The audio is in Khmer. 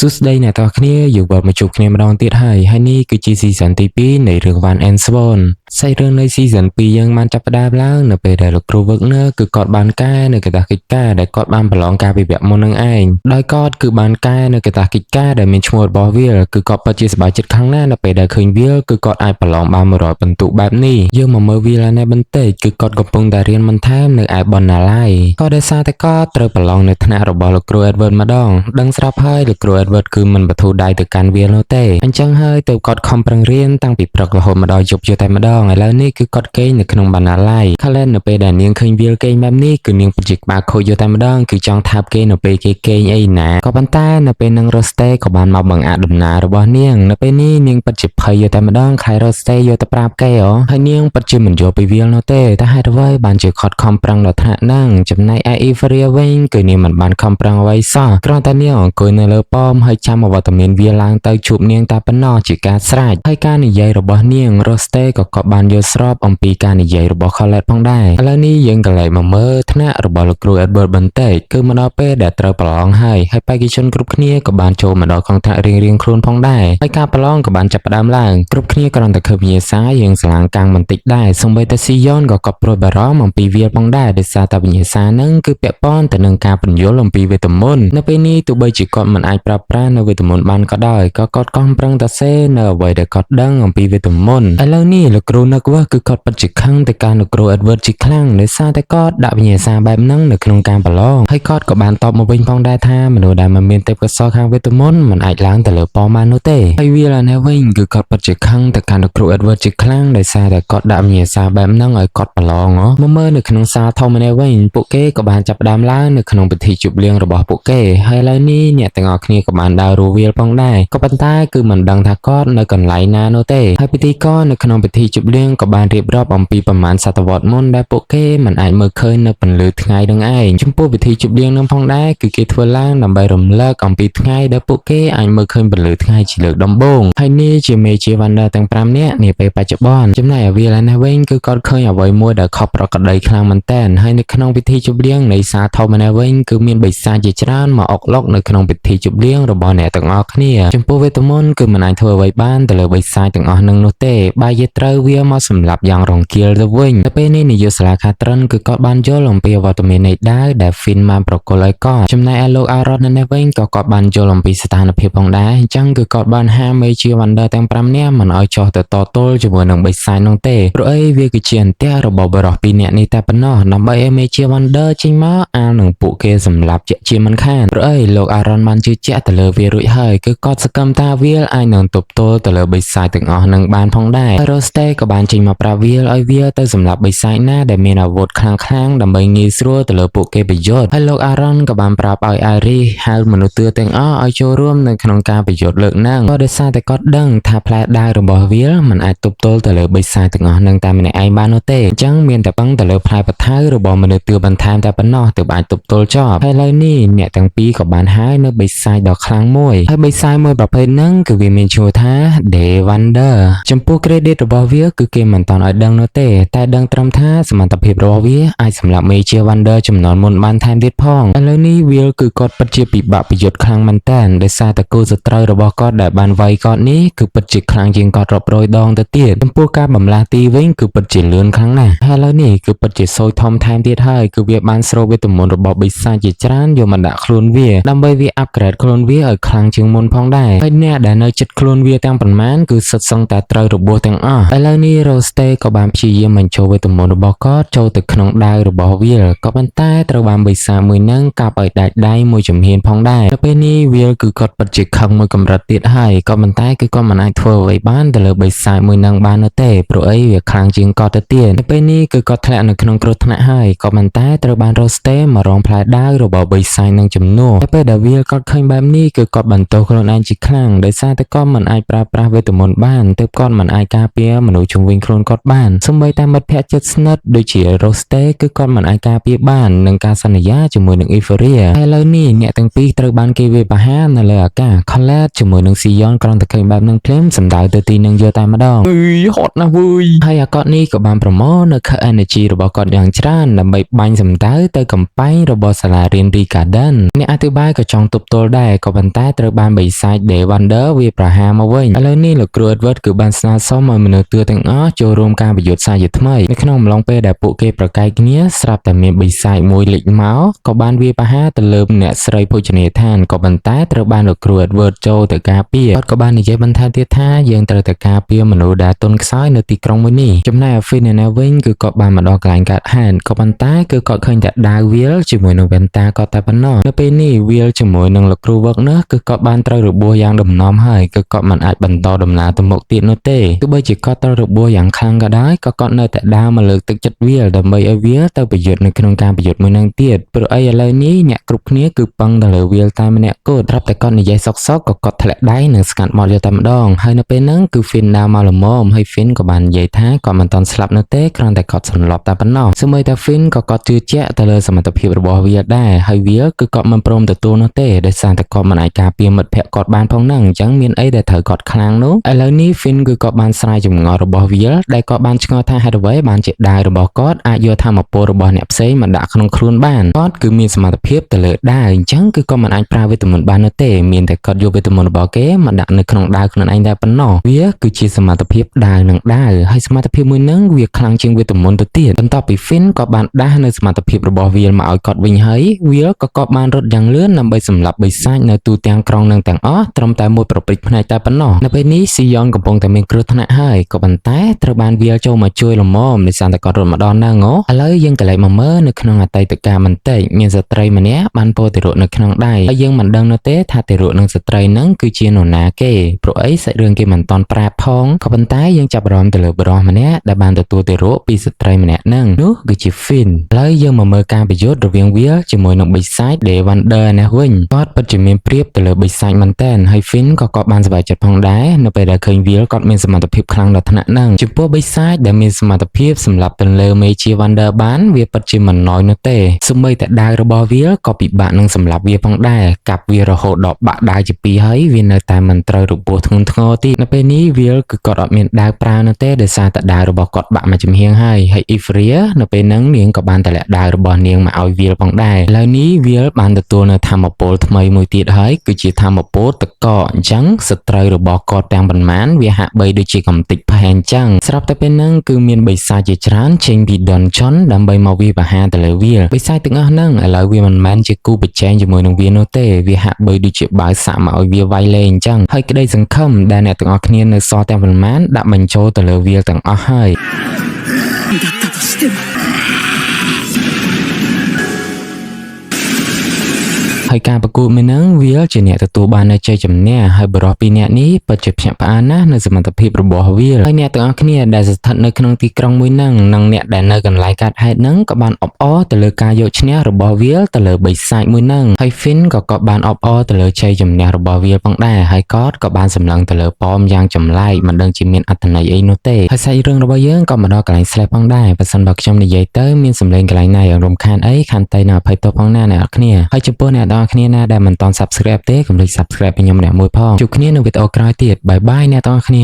សួស្តីអ្នកទាំងអស់គ្នាយើងវិលមកជួបគ្នាម្ដងទៀតហើយនេះគឺជាស៊ីហ្សនទី2នៃរឿង Van and Swan សាច់រឿងនៃស៊ីហ្សន2យើងបានចាប់ផ្ដើមឡើងនៅពេលដែលលោកគ្រូវឹកនើគឺគាត់បានកែនៅកតាកិច្ចការដែលគាត់បានប្រឡងការវិវគ្គមុននឹងឯងដោយគាត់គឺបានកែនៅកតាកិច្ចការដែលមានឈ្មោះរបស់វាគឺគាត់ពិតជាសប្បាយចិត្តខ្លាំងណាស់នៅពេលដែលឃើញវាគឺគាត់អាចប្រឡងបាន100បន្ទុកបែបនេះយើងមកមើលវាឡើងនេះបន្តិចគឺគាត់កំពុងតែរៀនបន្ថែមនៅឯបណ្ណាល័យក៏ដោយសារតែគាត់ត្រូវប្រឡងនៅថ្នាក់របស់លោកគ្រូ Edward ម្ដងដឹងស្រាប់ហើយលោកគ្រូ Edward គឺមិនបធូរដៃទៅកាន់វានោះទេអញ្ចឹងហើយទើបគាត់ខំប្រឹងរៀនតាំងពីព្រឹករហូតមកដល់យប់យូរតែម្ដងឥឡូវនេះគឺគាត់គេងនៅក្នុងបណ្ណាល័យKalenនៅពេលដែលនាងឃើញវាគេងបែបនេះគឺនាងពិតជាក្បាលខូចយូរតែម្ដងគឺចង់ថាបគេនៅពេលគេងអីណាក៏ប៉ុន្តែនៅពេលនឹង Roste ក៏បានមកបង្អាក់ដំណើររបស់នាងនៅពេលនេះនាងពិតជាភ័យយូរតែម្ដងខ្លាច Roste យកទៅប្រាប់គេហើយនាងពិតជាមិនយល់ពីវានោះទេតែហេតុអ្វីបានជាគាត់ខំប្រឹងដល់ថ្នាក់ហ្នឹងចំណែកឯ Euphoria វិញគឺនាងមិនបានខំប្រឹងអ្វីសោះគ្រាន់តែនាងអង្គុយនៅលើប៉មហើយចាំអវត្តមានវាឡើងទៅជួបនាងតែប៉ុណ្ណោះជាការស្រេចហើយការនិយាយរបស់នាង Roste ក៏គាត់បានយល់ស្របអំពីការនិយាយរបស់ Colette ផងដែរឥឡូវនេះយើងក៏លេចមកមើលថ្នាក់របស់លោកគ្រូ Edward បន្តិចគឺមកដល់ពេលដែលត្រូវប្រឡងហើយបេក្ខជនគ្រប់គ្នាក៏បានចូលមកដល់ក្នុងថ្នាក់រៀងៗខ្លួនផងដែរហើយការប្រឡងក៏បានចាប់ផ្ដើមឡើងគ្រប់គ្នាគ្រាន់តែឃើញវិញ្ញាសាយើងស្លាងកាំងបន្តិចដែរសូម្បីតែ Sion ក៏កត់ព្រួយបារម្ភអំពីវាផងដែរដោយសារតែវិញ្ញាសាហ្នឹងគឺពាក់ព័ន្ធទៅនឹងការពន្យល់អំពីវេទមន្តនៅពេលនេះទោះបីជាគាត់មិនអាចប្រើប្រាស់នៅវេទមន្តបានក៏ដោយក៏គាត់ខំប្រឹងតែសេនៅអ្វីដែលគាត់ដឹងអំពីវេទមន្តឥឡូវនេះលោកគ្រូនឹកវះគឺគាត់ពិតជាខឹងទៅកាន់លោកគ្រូ Edward ជាខ្លាំងដោយសារតែគាត់ដាក់វិញ្ញាសាបែបហ្នឹងនៅក្នុងការប្រឡងហើយគាត់ក៏បានតបមកវិញផងដែរថាមនុស្សដែលមិនមានទេពកោសល្យខាងវេទមន្តមិនអាចឡើងទៅលើប៉មបាននោះទេហើយវាឡើងនេះវិញគឺគាត់ពិតជាខឹងទៅកាន់លោកគ្រូ Edward ជាខ្លាំងដោយសារតែគាត់ដាក់វិញ្ញាសាបែបហ្នឹងឲ្យគាត់ប្រឡងមកមើលនៅក្នុងសាលធម្មនេះវិញពួកគេក៏បានចាប់ផ្ដើមឡើងនៅក្នុងពិធីជប់លៀងរបស់ពួកគេហើយឥឡូវនេះអ្នកទាំងអស់គ្នាក៏បានដើររវាលផងដែរក៏ប៉ុន្តែគឺមិនដឹងថាគាត់នៅកន្លែងណានោះទេហើយពិធីករនៅក្នុងពិធីជប់លៀងក៏បានរៀបរាប់អំពីប្រមាណសតវត្សមុនដែលពួកគេមិនអាចមើលឃើញនៅពន្លឺថ្ងៃនឹងឯងចំពោះពិធីជប់លៀងនឹងផងដែរគឺគេធ្វើឡើងដើម្បីរំលឹកអំពីថ្ងៃដែលពួកគេអាចមើលឃើញពន្លឺថ្ងៃជាលើកដំបូងហើយនេះជាមេជាវ៉ាន់ដាទាំង5នាក់នាពេលបច្ចុប្បន្នចំណែកឯវាឡាននេះវិញគឺគាត់ឃើញអ្វីមួយដែលខុសប្រក្រតីខ្លាំងមែនទែនហើយនៅក្នុងពិធីជប់លៀងនៃសាធម្មនេះវិញគឺមានបិសាចជាច្រើនមកអុកឡុកនៅក្នុងពិធីជប់លៀងរបស់អ្នកទាំងអស់គ្នាចំពោះវេទមន្តគឺមិនអាចធ្វើអ្វីបានទៅលើបិសាចទាំងអស់នឹងនោះទេបើយេត្រូវវាមកសម្លាប់យ៉ាងរង្គាលទៅវិញទៅពេលនេះនាយកសាលាខាត្រិនគឺគាត់បានយល់អំពីអវត្តមាននៃដាវដែល Finn បានប្រគល់ឲ្យគាត់ចំណែកឯលោក Aaron នៅនេះវិញក៏គាត់បានយល់អំពីស្ថានភាពផងដែរអញ្ចឹងគឺគាត់បានហាមមេជា Wonder ទាំង5នាក់មិនឲ្យចុះទៅតទល់ជាមួយនឹងបិសាចនោះទេព្រោះអីវាគឺជាអន្ទះរបស់បរិសុទ្ធ2នាក់នេះតែប៉ុណ្ណោះដើម្បីឲ្យមេជា Wonder ចេញមកអាលនឹងពួកគេសម្លាប់ជាជាមិនខានព្រោះអីលោក Aaron បានជឿជាក់ទៅលើវារួចហើយគឺគាត់សង្កេតថាវាអាចនឹងទប់ទល់ទៅលើបិសាចទាំងអស់នឹងបានផងដែរហើយ Roste ក៏បានចេញមកប្រាប់វាឲ្យវាទៅសម្លាប់បិសាចណាដែលមានអាវុធខ្លាំងៗដើម្បីងាយស្រួលទៅលើពួកគេប្រយុទ្ធហើយលោក Aaron ក៏បានប្រាប់ឲ្យ Iris ហៅមនុស្សទឿទាំងអស់ឲ្យចូលរួមនៅក្នុងការប្រយុទ្ធលើកហ្នឹងក៏ដោយសារតែគាត់ដឹងថាផ្លែដាវរបស់វាមិនអាចទប់ទល់ទៅលើបិសាចទាំងអស់នឹងតែម្នាក់ឯងបាននោះទេអញ្ចឹងមានតែពឹងទៅលើផ្លែបថៅរបស់មនុស្សទឿបន្ថែមតែប៉ុណ្ណោះទើបអាចទប់ទល់ចប់ហើយឥឡូវនេះអ្នកទាំងពីរក៏បានហៅនៅបិសាចដ៏ខ្លាំងមួយហើយបិសាចមួយប្រភេទហ្នឹងគឺវាមានឈ្មោះថា Devander ចំពោះ credit របស់វាគឺគេមិនតាន់ឲ្យដឹងនោះទេតែដឹងត្រឹមថាសមត្ថភាពរបស់វាអាចសម្រាប់មេជា Wonder ចំនួនមុនបានថែមទៀតផងឥឡូវនេះវាគឺគាត់ពិតជាពិបាកប្រយុទ្ធខ្លាំងមែនតើដោយសារតែគូសត្រូវរបស់គាត់ដែលបានវាយគាត់នេះគឺពិតជាខ្លាំងជាងគាត់រាប់រយដងទៅទៀតចំពោះការបំលាស់ទីវិញគឺពិតជាលឿនខ្លាំងណាស់ហើយឥឡូវនេះគឺពិតជាសូយធំថែមទៀតហើយគឺវាបានស្រូបវេទមន្តរបស់បិសាចជាច្រើនយកមកដាក់ខ្លួនវាដើម្បីវាអាប់ក្រេតខ្លួនវាឲ្យខ្លាំងជាងមុនផងដែរហើយអ្នកដែលនៅចិត្តខ្លួនវាទាំងប៉ុន្មានគឺសិតសឹងតែត្រូវរបួសទាំងអស់ឥឡូវនេះ Roste ក៏បានព្យាយាមបញ្ចូលវេទមន្តរបស់គាត់ចូលទៅក្នុងដាវរបស់វាក៏ប៉ុន្តែត្រូវបានបិសាចមួយហ្នឹងកាប់ឲ្យដាច់ដៃមួយជំហានផងដែរនៅពេលនេះវាគឺគាត់ពិតជាខឹងមួយកម្រិតទៀតហើយក៏ប៉ុន្តែគឺគាត់មិនអាចធ្វើអ្វីបានទៅលើបិសាចមួយហ្នឹងបាននោះទេព្រោះអីវាខ្លាំងជាងគាត់ទៅទៀតនៅពេលនេះគឺគាត់ធ្លាក់នៅក្នុងគ្រោះថ្នាក់ហើយក៏ប៉ុន្តែត្រូវបាន Roste មករងផ្លែដាវរបស់បិសាចនឹងជំនួសតែពេលដែលវាគាត់ឃើញបែបនេះគឺគាត់បន្ទោសខ្លួនឯងជាខ្លាំងដោយសារតែគាត់មិនអាចប្រើប្រាស់វេទមន្តបានទើបគាត់មិនអាចការពារមនុស្ស ជំវិញខ្លួនគាត់បានសូម្បីតែមិត្តភក្តិជិតស្និទ្ធដូចជា Roste គឺគាត់មិនអាចការពារបាននឹងការសន្យាជាមួយនឹង Euphoria តែឥឡូវនេះអ្នកទាំងពីរត្រូវបានគេវាយប្រហារនៅលើអាកាស Colette ជាមួយនឹង Sion គ្រាន់តែឃើញបែបនឹងភ្លាមសម្ដៅទៅទីនឹងយកតែម្ដងហត់ណាស់វើយហើយអាកត់នេះក៏បានប្រមូលនៅ energy របស់គាត់យ៉ាងច្រើនដើម្បីបាញ់សម្ដៅទៅកំពែងរបស់សាលារៀន Ricarden អ្នកអធិប្បាយក៏ចង់ទប់ទល់ដែរក៏ប៉ុន្តែត្រូវបានបិសាច Day Wonder វាប្រហារមកវិញឥឡូវនេះលោកគ្រូ Edward គឺបានស្នើសុំឲ្យមនុស្សទឿទាំងអស់ចូលរួមការប្រយុទ្ធសាជាថ្មីនៅក្នុងអំឡុងពេលដែលពួកគេប្រកែកគ្នាស្រាប់តែមានបិសាចមួយលេចមកក៏បានវាប្រហារទៅលើអ្នកស្រីភោជនីយដ្ឋានក៏ប៉ុន្តែត្រូវបានលោកគ្រូ Edward ចូលទៅការពារគាត់ក៏បាននិយាយបន្ថែមទៀតថាយើងត្រូវតែការពារមនុស្សដែលទន់ខ្សោយនៅទីក្រុងមួយនេះចំណែក Finn នៅវិញគឺគាត់បានមកដល់កន្លែងកើតហេតុក៏ប៉ុន្តែគឺគាត់ឃើញតែដាវវាលជាមួយនឹងវ៉ែនតាគាត់តែប៉ុណ្ណោះនៅពេលនេះវាលជាមួយនឹងលោកគ្រូវឹកនោះគឺគាត់បានត្រូវរបួសយ៉ាងដំណំហើយគឺគាត់មិនអាចបន្តដំណើរទៅមុខទៀតនោះទេទោះបីជាគាត់ត្រូវរបួសយ៉ាងខ្លាំងក៏ដោយក៏គាត់នៅតែដើរមកលើកទឹកចិត្តវាលដើម្បីឲ្យវាលទៅប្រយុទ្ធនៅក្នុងការប្រយុទ្ធមួយនឹងទៀតព្រោះអីឥឡូវនេះអ្នកគ្រប់គ្នាគឺពឹងទៅលើវាលតែម្នាក់គត់ត្រាប់តែគាត់និយាយសុកសុកក៏គាត់ធ្លាក់ដៃនិងស្ងាត់មកយកតែម្ដងហើយនៅពេលហ្នឹងគឺ Finn ដើរមកល្មមហើយ Finn ក៏បាននិយាយថាគាត់មិនទាន់ស្លាប់នៅទេគ្រាន់តែគាត់សន្លប់តែប៉ុណ្ណោះសូម្បីតែ Finn ក៏គាត់ជឿជាក់ទៅលើសមត្ថភាពរបស់វាលដែរហើយវាលគឺគាត់មិនព្រមទទួលនោះទេដោយសារតែគាត់មិនអាចការពារមិត្តភក្តិគាត់បានផងហ្នឹងអញ្ចឹងមានអីដែលត្រូវគាត់ខ្លាំងនោះឥឡូវនេះ Finn គឺគាត់បានស្រាយចម្ងល់របស់វាលដែលគាត់បានឆ្ងល់ថាហេតុអ្វីបានជាដាវរបស់គាត់អាចយកធម្មពលរបស់អ្នកផ្សេងមកដាក់ក្នុងខ្លួនបានគាត់គឺមានសមត្ថភាពទៅលើដាវអញ្ចឹងគឺគាត់មិនអាចប្រើវេទមន្តបាននោះទេមានតែគាត់យកវេទមន្តរបស់គេមកដាក់នៅក្នុងដាវខ្លួនឯងតែប៉ុណ្ណោះវាគឺជាសមត្ថភាពដាវនឹងដាវហើយសមត្ថភាពមួយហ្នឹងវាខ្លាំងជាងវេទមន្តទៅទៀតបន្ទាប់ពី Finn ក៏បានដាស់នៅសមត្ថភាពរបស់វាលមកឲ្យគាត់វិញហើយវាលក៏គាត់បានរត់យ៉ាងលឿនដើម្បីសម្លាប់បិសាចនៅទូទាំងក្រុងនឹងទាំងអស់ត្រឹមតែមួយប្រព្រិចភ្នែកតែប៉ុណ្ណោះនៅពេលនេះ Sion កំពុងតែមានគ្រោះថ្នាក់ហើយក៏ប៉ុន្តែត្រូវបានវាលចូលមកជួយលំមដោយសារតែគាត់រត់មកដល់ហ្នឹងឥឡូវយើងក៏លេចមកមើលនៅក្នុងអតីតកាលបន្តិចមានស្ត្រីម្នាក់បានពោតិរក់នៅក្នុងដៃហើយយើងមិនដឹងនោះទេថាតិរក់នឹងស្ត្រីហ្នឹងគឺជានរណាគេព្រោះអីសាច់រឿងគេមិនតាន់ប្រាប់ផងក៏ប៉ុន្តែយើងចាប់អារម្មណ៍ទៅលើបុរសម្នាក់ដែលបានទទួលតិរក់ពីស្ត្រីម្នាក់ហ្នឹងនោះគឺជា Finn ឥឡូវយើងមកមើលការប្រយុទ្ធរវាងវាលជាមួយនឹងបិសាច Day Wonder នេះវិញគាត់ពិតជាមានប្រៀបទៅលើបិសាចមែនតើហើយ Finn ក៏គាត់បានសប្បាយចិត្តផងដែរនៅពេលដែលឃើញវាលគាត់មានសមត្ថភាពខ្លាំងដល់ថ្នាក់ហ្នឹងចំពោះបិសាចដែលមានសមត្ថភាពសម្រាប់ទៅលើមេជា Wonder បានវាពិតជាមិនណយនោះទេសូម្បីតែដាវរបស់វាក៏ពិបាកនឹងសម្លាប់វាផងដែរកាប់វារហូតដល់បាក់ដាវជាពីរហើយវានៅតែមិនត្រូវរបួសធ្ងន់ធ្ងរទៀតនៅពេលនេះវាលគឺគាត់អត់មានដាវប្រើនោះទេដោយសារតែដាវរបស់គាត់បាក់មកចំហៀងហើយ Euphoria នៅពេលហ្នឹងនាងក៏បានតម្លាក់ដាវរបស់នាងមកឲ្យវាលផងដែរឥឡូវនេះវាលបានទទួលនៅធម្មពលថ្មីមួយទៀតហើយគឺជាធម្មពលតកអញ្ចឹងសត្រូវរបស់គាត់ទាំងប៉ុន្មានវាហាក់បីដូចជាកំតិចផែអញ្ចឹងស្រាប់តែពេលហ្នឹងគឺមានបិសាចជាច្រើនចេញពី Dungeon ដើម្បីមកវាប្រហារទៅលើវាលបិសាចទាំងអស់ហ្នឹងឥឡូវវាមិនមែនជាគូប្រជែងជាមួយនឹងវានោះទេវាហាក់បីដូចជាបើសាក់មកឲ្យវាវាយលេងអញ្ចឹងហើយក្តីសង្ឃឹមដែលអ្នកទាំងអស់គ្នានៅសល់ទាំងប៉ុន្មានដាក់បញ្ចូលទៅលើវាលទាំងអស់ហើយហើយការប្រកួតមួយហ្នឹងវាជាអ្នកទទួលបាននៅជ័យជំនះហើយបរិះពីរអ្នកនេះពិតជាភ្ញាក់ផ្អើលណាស់នៅសមត្ថភាពរបស់វាហើយអ្នកទាំងអស់គ្នាដែលស្ថិតនៅក្នុងទីក្រុងមួយហ្នឹងនិងអ្នកដែលនៅកន្លែងកើតហេតុហ្នឹងក៏បានអបអរទៅលើការយកឈ្នះរបស់វាទៅលើបិសាចមួយហ្នឹងហើយ Finn ក៏បានអបអរទៅលើជ័យជំនះរបស់វាផងដែរហើយគាត់ក៏បានសម្លឹងទៅលើប៉មយ៉ាងចម្លែកមិនដឹងជាមានអត្ថន័យអីនោះទេហើយសាច់រឿងរបស់យើងក៏មកដល់កន្លែងស្លេះផងដែរបើសិនបើខ្ញុំនិយាយទៅមានសម្លេងកន្លែងណាយ៉ាងរំខានអីខន្តីនៅអភ័យទោសផងណាអ្នកនរគ្នាហើយចំពោះអ្នកទាំងគ្នាណាដែលមិនទាន់ Subscribe ទេកុំភ្លេច Subscribe ឲ្យខ្ញុំម្នាក់មួយផងជួបគ្នានៅវីដេអូក្រោយទៀតបាយបាយអ្នកទាំងអស់គ្នា